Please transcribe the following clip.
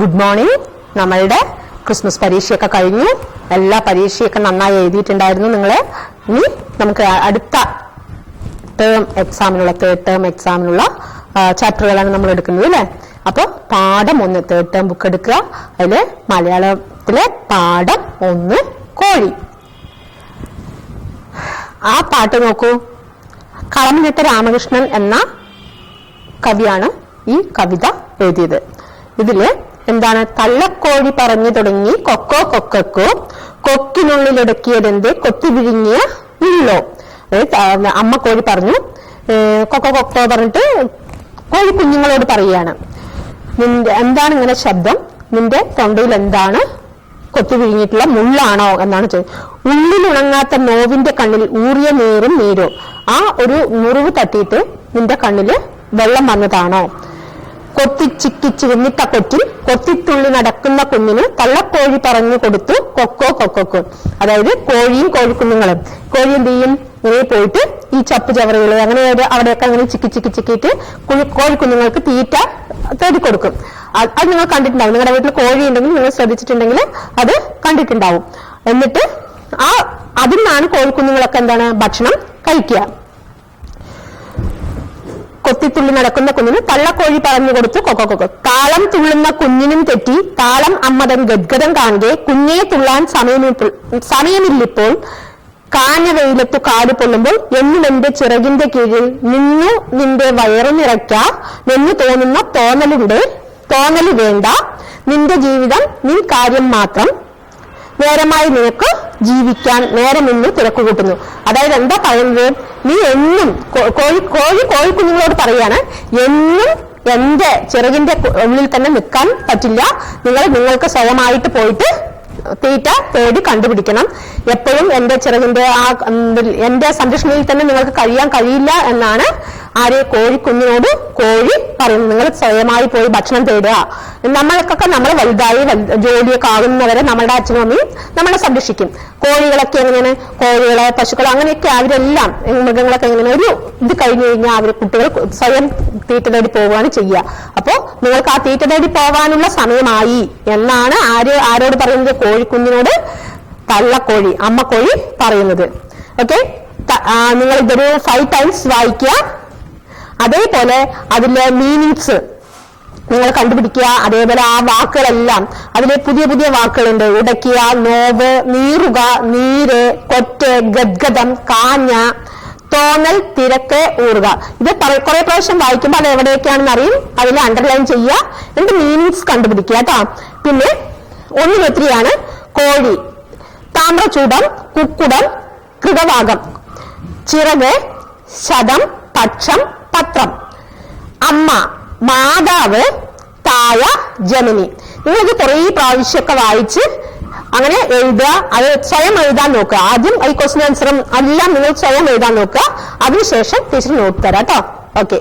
Good morning. നമ്മളുടെ Christmas പരീക്ഷയൊക്കെ കഴിഞ്ഞു. എല്ലാ പരീക്ഷയൊക്കെ നന്നായി എഴുതിയിട്ടുണ്ടായിരുന്നു നിങ്ങള്. ഇനി നമുക്ക് അടുത്ത തേർഡ് ടേം എക്സാമിനുള്ള ചാപ്റ്ററുകളാണ് നമ്മൾ എടുക്കുന്നത് അല്ലെ. അപ്പൊ പാഠം 1 തേർഡ് ടേം ബുക്ക് എടുക്കുക. അതില് മലയാളത്തിലെ പാഠം 1 കോഴി. ആ പാട്ട് നോക്കൂ. കളമനിട്ട രാമകൃഷ്ണൻ എന്ന കവിയാണ് ഈ കവിത എഴുതിയത്. ഇതില് എന്താണ്? തള്ളക്കോഴി പറഞ്ഞു തുടങ്ങി കൊക്കോ കൊക്കോ, കൊക്കിനുള്ളിലിടക്കിയതെന്ത് കൊത്തി വിഴുങ്ങിയ ഉള്ളോ. അമ്മ കോഴി പറഞ്ഞു കൊക്കോ കൊക്കോ പറഞ്ഞിട്ട് കോഴി കുഞ്ഞുങ്ങളോട് പറയുകയാണ്, നിന്റെ എന്താണ് ഇങ്ങനെ ശബ്ദം? നിന്റെ തൊണ്ടയിൽ എന്താണ്? കൊത്തി വിഴുങ്ങിയിട്ടുള്ള മുള്ളാണോ എന്നാണ് ചോദിച്ചത്. ഉള്ളിലുണങ്ങാത്ത നോവിന്റെ കണ്ണിൽ ഊറിയ നീരോ? ആ ഒരു മുറിവ് തട്ടിയിട്ട് നിന്റെ കണ്ണില് വെള്ളം വന്നതാണോ? കൊത്തിച്ചിക്കിച്ച് വിന്നിട്ട കൊറ്റിൽ കൊത്തിത്തുള്ളി നടക്കുന്ന കുഞ്ഞിന് തള്ളക്കോഴി പറഞ്ഞു കൊടുത്തു കൊക്കോ കൊക്കോ. അതായത് കോഴിയും കോഴിക്കുഞ്ഞുങ്ങളും. കോഴി എന്ത് ചെയ്യും? ഇങ്ങനെ പോയിട്ട് ഈ ചപ്പ് ചവറുകള് അങ്ങനെ അവിടെയൊക്കെ അങ്ങനെ ചിക്കിയിട്ട് കോഴിക്കുഞ്ഞുങ്ങൾക്ക് തീറ്റ തേടിക്കൊടുക്കും. അത് നിങ്ങൾ കണ്ടിട്ടുണ്ടാവും. നിങ്ങളുടെ വീട്ടിൽ കോഴി ഉണ്ടെങ്കിൽ നിങ്ങൾ ശ്രദ്ധിച്ചിട്ടുണ്ടെങ്കിൽ അത് കണ്ടിട്ടുണ്ടാവും. എന്നിട്ട് അതിൽ നിന്നാണ് കോഴിക്കുഞ്ഞുങ്ങളൊക്കെ എന്താണ് ഭക്ഷണം കഴിക്കുക. കൊത്തിത്തുള്ളി നടക്കുന്ന കുഞ്ഞിന് തള്ളക്കോഴി പറഞ്ഞു കൊടുത്തു കൊക്കോ കൊക്കോ. താളം തുള്ളുന്ന കുഞ്ഞിനും തെറ്റി താളം അമ്മതൻ ഗദ്ഗതം കാണുകെ കുഞ്ഞെ തുള്ളാൻ സമയമില്ലിപ്പോൾ കാഞ്ഞ വെയിലത്തു കാല് പൊള്ളുമ്പോൾ എന്നും എന്റെ ചിറകിന്റെ കീഴിൽ നിന്നു നിന്റെ വയറു നിറയ്ക്കാമെന്ന് തോന്നുന്ന തോന്നല് വേണ്ട. നിന്റെ ജീവിതം നിൻ കാര്യം മാത്രം, നേരമായി നിനക്ക് ജീവിക്കാൻ നേരമിന്ന് തിരക്ക് കൂട്ടുന്നു. അതായത് എന്താ പറയുന്നത്? നീ എന്നും കോഴിക്കുഞ്ഞുങ്ങളോട് പറയാണ്, എന്നും എന്റെ ചിറകിന്റെ ഉള്ളിൽ തന്നെ നിൽക്കാൻ പറ്റില്ല. നിങ്ങൾക്ക് സ്വയമായിട്ട് പോയിട്ട് തീറ്റ തേടി കണ്ടുപിടിക്കണം. എപ്പോഴും എന്റെ ചിറകിന്റെ എന്റെ സംരക്ഷണയിൽ തന്നെ നിങ്ങൾക്ക് കഴിയാൻ കഴിയില്ല എന്നാണ് കോഴിക്കുഞ്ഞിനോട് കോഴി പറയുന്നത്. നിങ്ങൾ സ്വയമായി പോയി ഭക്ഷണം തേടുക. നമ്മൾക്കൊക്കെ നമ്മൾ വലുതായി ജോലിയൊക്കെ ആകുന്നവരെ നമ്മളുടെ അച്ഛനും അമ്മയും നമ്മളെ സംരക്ഷിക്കും. കോഴികളൊക്കെ എങ്ങനെയാണ്? കോഴികളെ പശുക്കളെ അങ്ങനെയൊക്കെ അവരെല്ലാം മൃഗങ്ങളൊക്കെ എങ്ങനെയാണ്? ഒരു ഇത് കഴിഞ്ഞു കഴിഞ്ഞാൽ അവര് കുട്ടികൾ സ്വയം തീറ്റ തേടി പോവുകയാണ് ചെയ്യുക. അപ്പോ നിങ്ങൾക്ക് ആ തീറ്റ തേടി പോകാനുള്ള സമയമായി എന്നാണ് ആരോട് പറയുന്നത്? കോഴിക്കുഞ്ഞിനോട് തള്ളക്കോഴി അമ്മക്കോഴി പറയുന്നത്. ഓക്കെ, നിങ്ങൾ ഇതൊരു 5 times വായിക്കുക. അതേപോലെ അതിലെ മീനിങ്സ് നിങ്ങൾ കണ്ടുപിടിക്കുക. അതേപോലെ ആ വാക്കുകളെല്ലാം അതിലെ പുതിയ വാക്കുകളുണ്ട്. ഉടക്കിയ, നോവ്, നീറുക, നീര്, കൊറ്റ്, ഗദ്ഗതം, കാഞ്ഞ, തോന്നൽ, തിരക്ക്, ഊറുക. ഇത് കുറെ പ്രാവശ്യം വായിക്കുമ്പോൾ അത് എവിടെയൊക്കെയാണെന്ന് അറിയും. അതിൽ അണ്ടർലൈൻ ചെയ്യുക. എന്നിട്ട് മീനിങ്സ് കണ്ടുപിടിക്കുക കേട്ടോ. പിന്നെ 1 കോഴി, താമ്രചൂടം, കുക്കുടം, കൃതവാകം, ചിറക്, ശതം, പക്ഷം, പത്രം, അമ്മ, മാതാവ്, തായ, ജമിനി. നിങ്ങൾക്ക് കുറെ പ്രാവശ്യമൊക്കെ വായിച്ച് അങ്ങനെ എഴുതുക. അത് സ്വയം എഴുതാൻ നോക്കുക. ആദ്യം ഈ ക്വസ്റ്റ്യൻ ആൻസറും എല്ലാം നിങ്ങൾ സ്വയം എഴുതാൻ നോക്കുക. അതിനുശേഷം ടീച്ചർ നോട്ട് തരാം കേട്ടോ. ഓക്കെ.